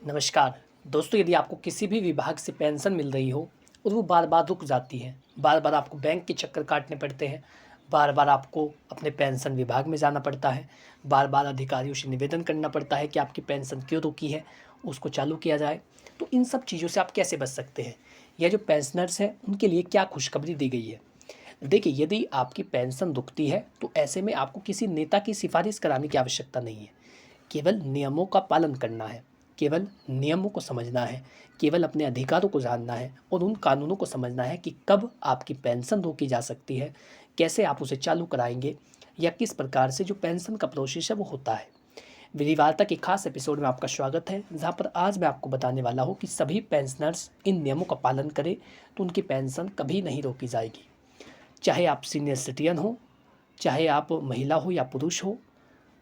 नमस्कार दोस्तों, यदि आपको किसी भी विभाग से पेंशन मिल रही हो और वो बार बार रुक जाती है, बार बार आपको बैंक के चक्कर काटने पड़ते हैं, बार बार आपको अपने पेंशन विभाग में जाना पड़ता है, बार बार अधिकारियों से निवेदन करना पड़ता है कि आपकी पेंशन क्यों रुकी है, उसको चालू किया जाए। तो इन सब चीज़ों से आप कैसे बच सकते हैं, या जो पेंशनर्स हैं उनके लिए क्या खुशखबरी दी गई है। देखिए, यदि आपकी पेंशन रुकती है तो ऐसे में आपको किसी नेता की सिफारिश कराने की आवश्यकता नहीं है। केवल नियमों का पालन करना है, केवल नियमों को समझना है, केवल अपने अधिकारों को जानना है और उन कानूनों को समझना है कि कब आपकी पेंशन रोकी जा सकती है, कैसे आप उसे चालू कराएंगे, या किस प्रकार से जो पेंशन का प्रोसेस है वो होता है। विधि वार्ता के खास एपिसोड में आपका स्वागत है, जहां पर आज मैं आपको बताने वाला हूं कि सभी पेंशनर्स इन नियमों का पालन करें तो उनकी पेंशन कभी नहीं रोकी जाएगी। चाहे आप सीनियर सिटीजन हो, चाहे आप महिला हो या पुरुष हो,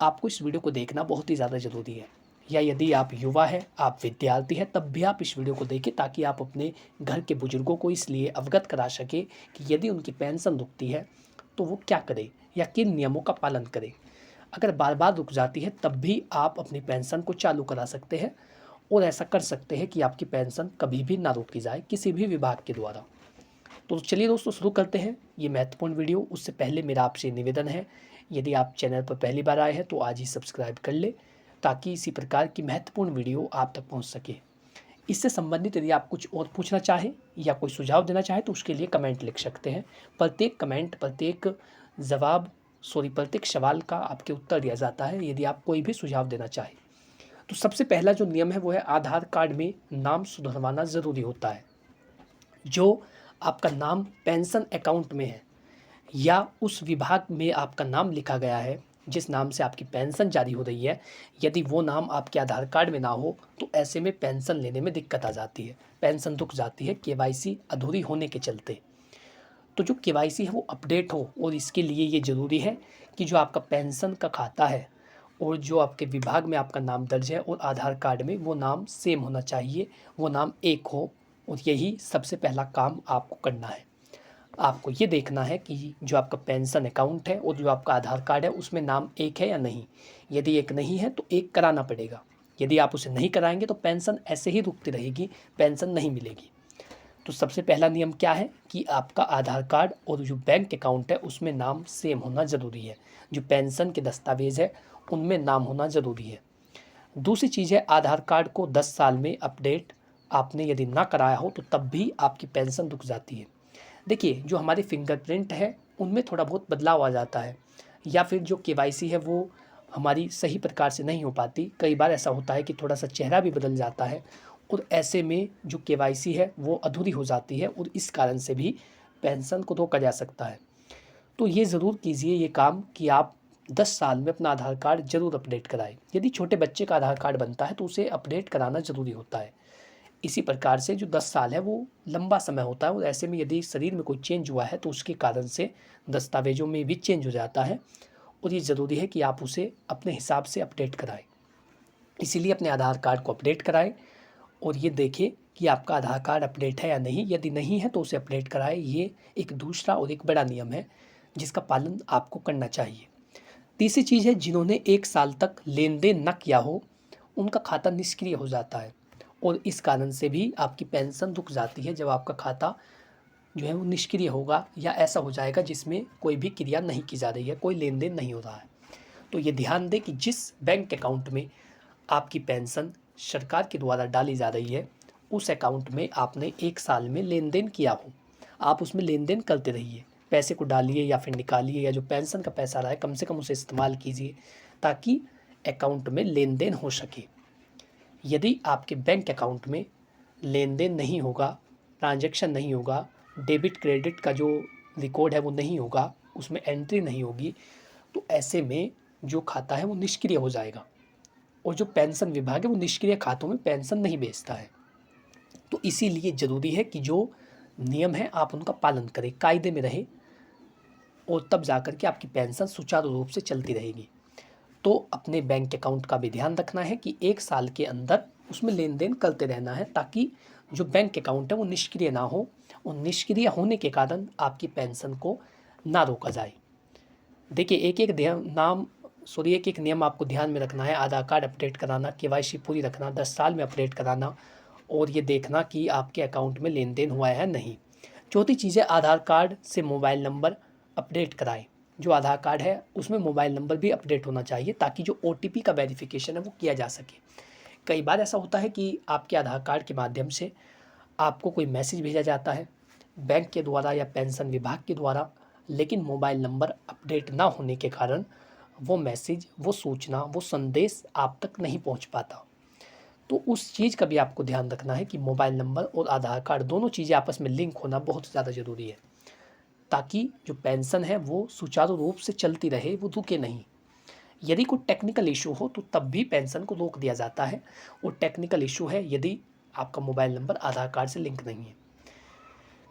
आपको इस वीडियो को देखना बहुत ही ज़्यादा ज़रूरी है। या यदि आप युवा हैं, आप विद्यार्थी हैं, तब भी आप इस वीडियो को देखें ताकि आप अपने घर के बुजुर्गों को इसलिए अवगत करा सकें कि यदि उनकी पेंशन रुकती है तो वो क्या करें या किन नियमों का पालन करें। अगर बार बार रुक जाती है तब भी आप अपनी पेंशन को चालू करा सकते हैं और ऐसा कर सकते हैं कि आपकी पेंशन कभी भी ना रोकी जाए किसी भी विभाग के द्वारा। तो चलिए दोस्तों, शुरू करते हैं ये महत्वपूर्ण वीडियो। उससे पहले मेरा आपसे निवेदन है, यदि आप चैनल पर पहली बार आए हैं तो आज ही सब्सक्राइब कर ले ताकि इसी प्रकार की महत्वपूर्ण वीडियो आप तक पहुंच सके। इससे संबंधित यदि आप कुछ और पूछना चाहें या कोई सुझाव देना चाहें तो उसके लिए कमेंट लिख सकते हैं। प्रत्येक कमेंट, प्रत्येक सवाल का आपके उत्तर दिया जाता है यदि आप कोई भी सुझाव देना चाहें। तो सबसे पहला जो नियम है वो है आधार कार्ड में नाम सुधरवाना ज़रूरी होता है। जो आपका नाम पेंशन अकाउंट में है या उस विभाग में आपका नाम लिखा गया है जिस नाम से आपकी पेंशन जारी हो रही है, यदि वो नाम आपके आधार कार्ड में ना हो तो ऐसे में पेंशन लेने में दिक्कत आ जाती है, पेंशन रुक जाती है केवाईसी अधूरी होने के चलते। तो जो केवाईसी है वो अपडेट हो, और इसके लिए ये ज़रूरी है कि जो आपका पेंशन का खाता है और जो आपके विभाग में आपका नाम दर्ज है और आधार कार्ड में वो नाम सेम होना चाहिए, वो नाम एक हो। और यही सबसे पहला काम आपको करना है। आपको ये देखना है कि जो आपका पेंशन अकाउंट है और जो आपका आधार कार्ड है उसमें नाम एक है या नहीं। यदि एक नहीं है तो एक कराना पड़ेगा। यदि आप उसे नहीं कराएंगे तो पेंशन ऐसे ही रुकती रहेगी, पेंशन नहीं मिलेगी। तो सबसे पहला नियम क्या है कि आपका आधार कार्ड और जो बैंक अकाउंट है उसमें नाम सेम होना ज़रूरी है। जो पेंशन के दस्तावेज़ है उनमें नाम होना ज़रूरी है। दूसरी चीज़ है, आधार कार्ड को 10 साल में अपडेट आपने यदि ना कराया हो तो तब भी आपकी पेंशन रुक जाती है। देखिए, जो हमारे फिंगरप्रिंट है उनमें थोड़ा बहुत बदलाव आ जाता है, या फिर जो केवाईसी है वो हमारी सही प्रकार से नहीं हो पाती। कई बार ऐसा होता है कि थोड़ा सा चेहरा भी बदल जाता है और ऐसे में जो केवाईसी है वो अधूरी हो जाती है और इस कारण से भी पेंशन को रोका जा सकता है। तो ये ज़रूर कीजिए ये काम कि आप 10 साल में अपना आधार कार्ड ज़रूर अपडेट कराएं। यदि छोटे बच्चे का आधार कार्ड बनता है तो उसे अपडेट कराना ज़रूरी होता है। इसी प्रकार से जो 10 साल है वो लंबा समय होता है और ऐसे में यदि शरीर में कोई चेंज हुआ है तो उसके कारण से दस्तावेज़ों में भी चेंज हो जाता है, और ये ज़रूरी है कि आप उसे अपने हिसाब से अपडेट कराएं। इसीलिए अपने आधार कार्ड को अपडेट कराएं और ये देखें कि आपका आधार कार्ड अपडेट है या नहीं। यदि नहीं है तो उसे अपडेट कराएं। ये एक दूसरा और एक बड़ा नियम है जिसका पालन आपको करना चाहिए। तीसरी चीज़ है, जिन्होंने 1 साल तक लेन देन न किया हो उनका खाता निष्क्रिय हो जाता है और इस कारण से भी आपकी पेंशन रुक जाती है। जब आपका खाता जो है वो निष्क्रिय होगा या ऐसा हो जाएगा जिसमें कोई भी क्रिया नहीं की जा रही है, कोई लेन देन नहीं हो रहा है। तो ये ध्यान दें कि जिस बैंक अकाउंट में आपकी पेंशन सरकार के द्वारा डाली जा रही है उस अकाउंट में आपने 1 साल में लेन देन किया हो, आप उसमें लेन देन करते रहिए। पैसे को डालिए या फिर निकालिए, या जो पेंशन का पैसा रहा है कम से कम उसे इस्तेमाल कीजिए ताकि अकाउंट में लेन देन हो सके। यदि आपके बैंक अकाउंट में लेन देन नहीं होगा, ट्रांजैक्शन नहीं होगा, डेबिट क्रेडिट का जो रिकॉर्ड है वो नहीं होगा, उसमें एंट्री नहीं होगी, तो ऐसे में जो खाता है वो निष्क्रिय हो जाएगा और जो पेंशन विभाग है वो निष्क्रिय खातों में पेंशन नहीं भेजता है। तो इसीलिए ज़रूरी है कि जो नियम है आप उनका पालन करें, कायदे में रहे, और तब जाकर के आपकी पेंशन सुचारू रूप से चलती रहेगी। तो अपने बैंक अकाउंट का भी ध्यान रखना है कि 1 साल के अंदर उसमें लेन देन करते रहना है ताकि जो बैंक अकाउंट है वो निष्क्रिय ना हो और निष्क्रिय होने के कारण आपकी पेंशन को ना रोका जाए। देखिए, एक एक नाम सॉरी एक नियम आपको ध्यान में रखना है, आधार कार्ड अपडेट कराना, केवाईसी पूरी रखना, 10 साल में अपडेट कराना और ये देखना कि आपके अकाउंट में लेन देन हुआ है नहीं। चौथी चीज़ है आधार कार्ड से मोबाइल नंबर अपडेट कराएं। जो आधार कार्ड है उसमें मोबाइल नंबर भी अपडेट होना चाहिए ताकि जो OTP का वेरिफिकेशन है वो किया जा सके। कई बार ऐसा होता है कि आपके आधार कार्ड के माध्यम से आपको कोई मैसेज भेजा जाता है बैंक के द्वारा या पेंशन विभाग के द्वारा, लेकिन मोबाइल नंबर अपडेट ना होने के कारण वो मैसेज, वो सूचना, वो संदेश आप तक नहीं पहुंच पाता। तो उस चीज़ का भी आपको ध्यान रखना है कि मोबाइल नंबर और आधार कार्ड दोनों चीज़ें आपस में लिंक होना बहुत ज़्यादा ज़रूरी है ताकि जो पेंशन है वो सुचारू रूप से चलती रहे, वो रुके नहीं। यदि कोई टेक्निकल इशू हो तो तब भी पेंशन को रोक दिया जाता है, और टेक्निकल इशू है यदि आपका मोबाइल नंबर आधार कार्ड से लिंक नहीं है।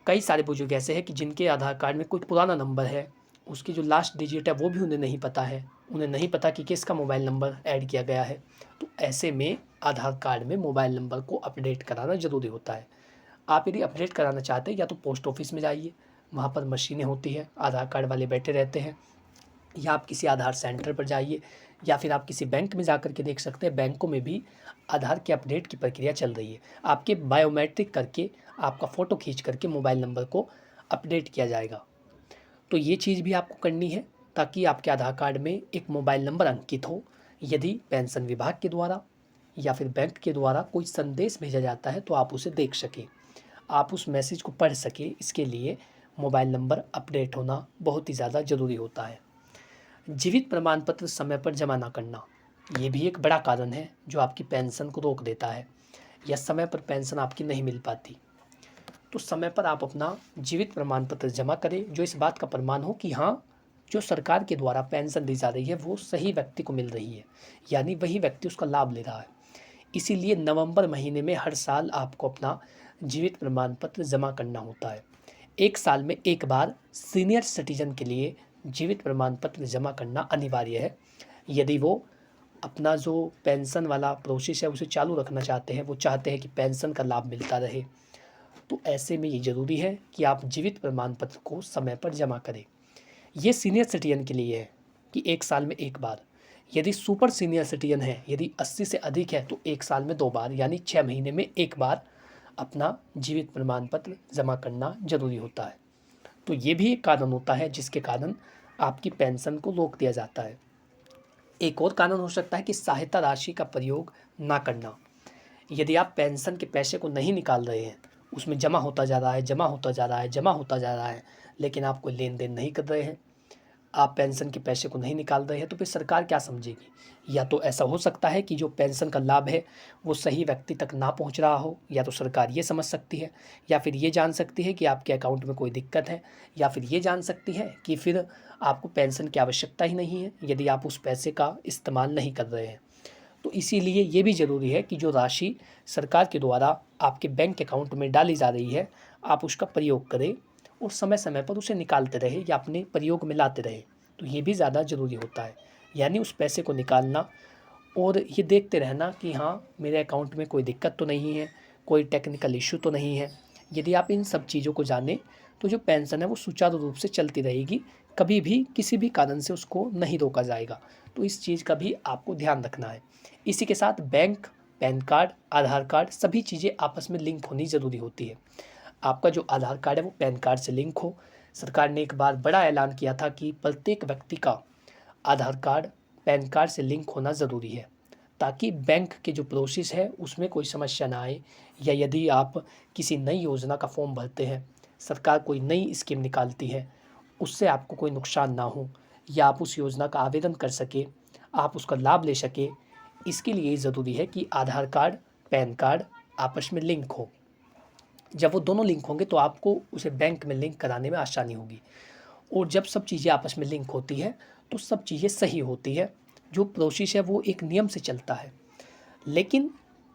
कई सारे बुजुर्ग ऐसे हैं कि जिनके आधार कार्ड में कोई पुराना नंबर है, उसकी जो लास्ट डिजिट है वो भी उन्हें नहीं पता है, उन्हें नहीं पता कि किसका मोबाइल नंबर ऐड किया गया है। तो ऐसे में आधार कार्ड में मोबाइल नंबर को अपडेट कराना ज़रूरी होता है। आप यदि अपडेट कराना चाहते हैं या तो पोस्ट ऑफिस में जाइए, वहाँ पर मशीनें होती हैं, आधार कार्ड वाले बैठे रहते हैं, या आप किसी आधार सेंटर पर जाइए, या फिर आप किसी बैंक में जाकर के देख सकते हैं। बैंकों में भी आधार के अपडेट की प्रक्रिया चल रही है। आपके बायोमेट्रिक करके आपका फ़ोटो खींच करके मोबाइल नंबर को अपडेट किया जाएगा। तो ये चीज़ भी आपको करनी है ताकि आपके आधार कार्ड में एक मोबाइल नंबर अंकित हो। यदि पेंशन विभाग के द्वारा या फिर बैंक के द्वारा कोई संदेश भेजा जाता है तो आप उसे देख सकें, आप उस मैसेज को पढ़ सकें। इसके लिए मोबाइल नंबर अपडेट होना बहुत ही ज़्यादा ज़रूरी होता है। जीवित प्रमाण पत्र समय पर जमा ना करना, ये भी एक बड़ा कारण है जो आपकी पेंशन को रोक देता है, या समय पर पेंशन आपकी नहीं मिल पाती। तो समय पर आप अपना जीवित प्रमाण पत्र जमा करें जो इस बात का प्रमाण हो कि हाँ, जो सरकार के द्वारा पेंशन दी जा रही है वो सही व्यक्ति को मिल रही है, यानी वही व्यक्ति उसका लाभ ले रहा है। इसीलिए नवंबर महीने में हर साल आपको अपना जीवित प्रमाण पत्र जमा करना होता है। 1 साल में एक बार सीनियर सिटीजन के लिए जीवित प्रमाण पत्र जमा करना अनिवार्य है। यदि वो अपना जो पेंशन वाला प्रोसेस है उसे चालू रखना चाहते हैं, वो चाहते हैं कि पेंशन का लाभ मिलता रहे, तो ऐसे में ये ज़रूरी है कि आप जीवित प्रमाण पत्र को समय पर जमा करें। ये सीनियर सिटीजन के लिए है कि 1 साल में एक बार। यदि सुपर सीनियर सिटीजन है, यदि 80 से अधिक है, तो 1 साल में 2 बार यानी 6 महीने में एक बार अपना जीवित प्रमाण पत्र जमा करना जरूरी होता है। तो ये भी एक कारण होता है जिसके कारण आपकी पेंशन को रोक दिया जाता है। एक और कारण हो सकता है कि सहायता राशि का प्रयोग ना करना। यदि आप पेंशन के पैसे को नहीं निकाल रहे हैं, उसमें जमा होता जा रहा है, जमा होता जा रहा है, जमा होता जा रहा है, लेकिन आप कोई लेन देन नहीं कर रहे हैं, आप पेंशन के पैसे को नहीं निकाल रहे हैं, तो फिर सरकार क्या समझेगी? या तो ऐसा हो सकता है कि जो पेंशन का लाभ है वो सही व्यक्ति तक ना पहुंच रहा हो, या तो सरकार ये समझ सकती है, या फिर ये जान सकती है कि आपके अकाउंट में कोई दिक्कत है, या फिर ये जान सकती है कि फिर आपको पेंशन की आवश्यकता ही नहीं है यदि आप उस पैसे का इस्तेमाल नहीं कर रहे हैं। तो इसीलिए ये भी ज़रूरी है कि जो राशि सरकार के द्वारा आपके बैंक अकाउंट में डाली जा रही है, आप उसका प्रयोग करें और समय समय पर उसे निकालते रहे या अपने प्रयोग में लाते रहे। तो ये भी ज़्यादा ज़रूरी होता है, यानी उस पैसे को निकालना और ये देखते रहना कि हाँ, मेरे अकाउंट में कोई दिक्कत तो नहीं है, कोई टेक्निकल इशू तो नहीं है। यदि आप इन सब चीज़ों को जानें तो जो पेंशन है वो सुचारू रूप से चलती रहेगी, कभी भी किसी भी कारण से उसको नहीं रोका जाएगा। तो इस चीज़ का भी आपको ध्यान रखना है। इसी के साथ बैंक, पैन कार्ड, आधार कार्ड सभी चीज़ें आपस में लिंक होनी ज़रूरी होती है। आपका जो आधार कार्ड है वो पैन कार्ड से लिंक हो। सरकार ने एक बार बड़ा ऐलान किया था कि प्रत्येक व्यक्ति का आधार कार्ड पैन कार्ड से लिंक होना ज़रूरी है ताकि बैंक के जो प्रोसेस है उसमें कोई समस्या ना आए, या यदि आप किसी नई योजना का फॉर्म भरते हैं, सरकार कोई नई स्कीम निकालती है, उससे आपको कोई नुकसान ना हो, या आप उस योजना का आवेदन कर सके, आप उसका लाभ ले सके। इसके लिए ज़रूरी है कि आधार कार्ड, पैन कार्ड आपस में लिंक हो। जब वो दोनों लिंक होंगे तो आपको उसे बैंक में लिंक कराने में आसानी होगी, और जब सब चीज़ें आपस में लिंक होती है तो सब चीज़ें सही होती है, जो प्रोसेस है वो एक नियम से चलता है। लेकिन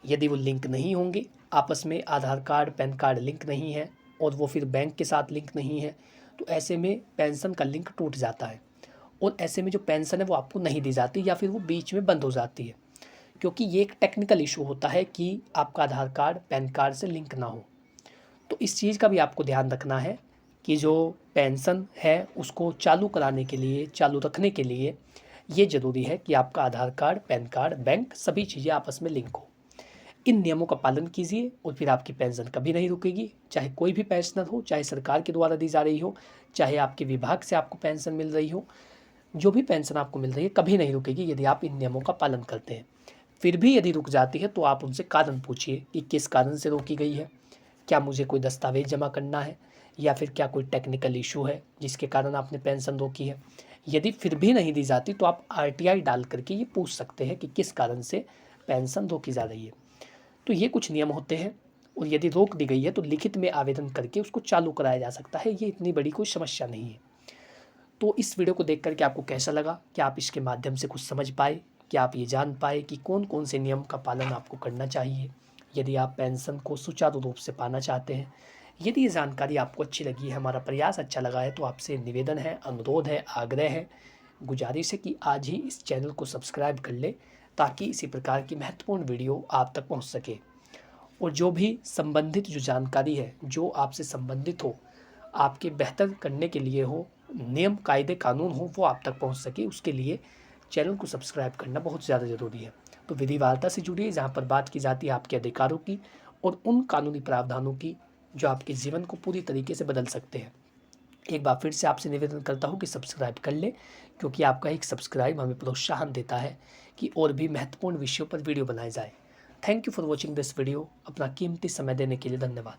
यदि वो लिंक नहीं होंगे आपस में, आधार कार्ड पैन कार्ड लिंक नहीं है और वो फिर बैंक के साथ लिंक नहीं है, तो ऐसे में पेंशन का लिंक टूट जाता है, और ऐसे में जो पेंशन है वो आपको नहीं दी जाती या फिर वो बीच में बंद हो जाती है, क्योंकि ये एक टेक्निकल इशू होता है कि आपका आधार कार्ड पैन कार्ड से लिंक ना हो। तो इस चीज़ का भी आपको ध्यान रखना है कि जो पेंशन है उसको चालू कराने के लिए, चालू रखने के लिए, ये ज़रूरी है कि आपका आधार कार्ड, पैन कार्ड, बैंक सभी चीज़ें आपस में लिंक हो। इन नियमों का पालन कीजिए और फिर आपकी पेंशन कभी नहीं रुकेगी। चाहे कोई भी पेंशनर हो, चाहे सरकार के द्वारा दी जा रही हो, चाहे आपके विभाग से आपको पेंशन मिल रही हो, जो भी पेंशन आपको मिल रही है कभी नहीं रुकेगी यदि आप इन नियमों का पालन करते हैं। फिर भी यदि रुक जाती है तो आप उनसे कारण पूछिए कि किस कारण से रोकी गई है। क्या मुझे कोई दस्तावेज जमा करना है, या फिर क्या कोई टेक्निकल इशू है जिसके कारण आपने पेंशन रोकी है। यदि फिर भी नहीं दी जाती तो आप RTI डाल करके ये पूछ सकते हैं कि किस कारण से पेंशन रोकी जा रही है। तो ये कुछ नियम होते हैं, और यदि रोक दी गई है तो लिखित में आवेदन करके उसको चालू कराया जा सकता है। ये इतनी बड़ी कोई समस्या नहीं है। तो इस वीडियो को देख करके आपको कैसा लगा? क्या आप इसके माध्यम से कुछ समझ पाए? क्या आप ये जान पाए कि कौन कौन से नियम का पालन आपको करना चाहिए यदि आप पेंशन को सुचारू रूप से पाना चाहते हैं? यदि ये जानकारी आपको अच्छी लगी है, हमारा प्रयास अच्छा लगा है, तो आपसे निवेदन है, अनुरोध है, आग्रह है, गुजारिश है कि आज ही इस चैनल को सब्सक्राइब कर ले, ताकि इसी प्रकार की महत्वपूर्ण वीडियो आप तक पहुंच सके। और जो भी संबंधित जो जानकारी है, जो आपसे संबंधित हो, आपके बेहतर करने के लिए हो, नियम कायदे कानून हो, वो आप तक पहुंच सके, उसके लिए चैनल को सब्सक्राइब करना बहुत ज़्यादा ज़रूरी है। तो विधि वार्ता से जुड़िए, जहाँ पर बात की जाती है आपके अधिकारों की और उन कानूनी प्रावधानों की जो आपके जीवन को पूरी तरीके से बदल सकते हैं। एक बार फिर से आपसे निवेदन करता हूँ कि सब्सक्राइब कर ले, क्योंकि आपका एक सब्सक्राइब हमें प्रोत्साहन देता है कि और भी महत्वपूर्ण विषयों पर वीडियो बनाए जाए। Thank you for watching this video. अपना कीमती समय देने के लिए धन्यवाद।